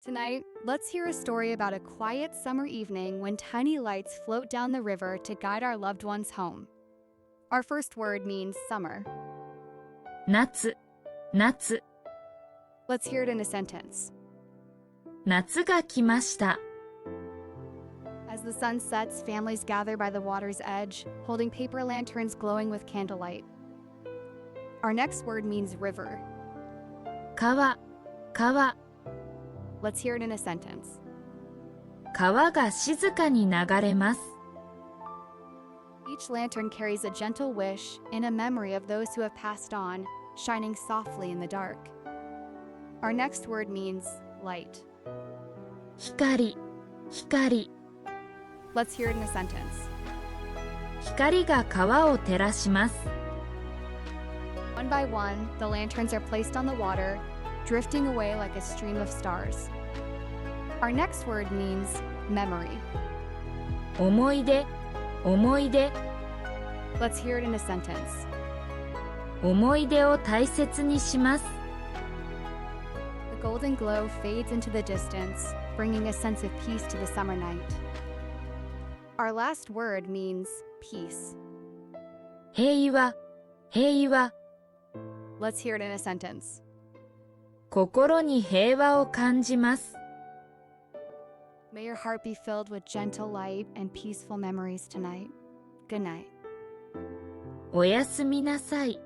Tonight, let's hear a story about a quiet summer evening when tiny lights float down the river to guide our loved ones home. Our first word means summer. 夏、夏、Let's hear it in a sentence. 夏が来ました。As the sun sets, families gather by the water's edge, holding paper lanterns glowing with candlelight. Our next word means river. 川、川、Let's hear it in a sentence. 川が静かに流れます。Each lantern carries a gentle wish in a memory of those who have passed on, shining softly in the dark. Our next word means light. 光、光、Let's hear it in a sentence. 光が川を照らします。One by one, the lanterns are placed on the water, drifting away like a stream of stars. Our next word means memory. 思い出、思い出、Let's hear it in a sentence. 思い出を大切にします。The golden glow fades into the distance, bringing a sense of peace to the summer night. Our last word means peace. 平和、平和、Let's hear it in a sentence. 心に平和を感じます。May your heart be filled with gentle light and peaceful memories tonight. Good night. おやすみなさい。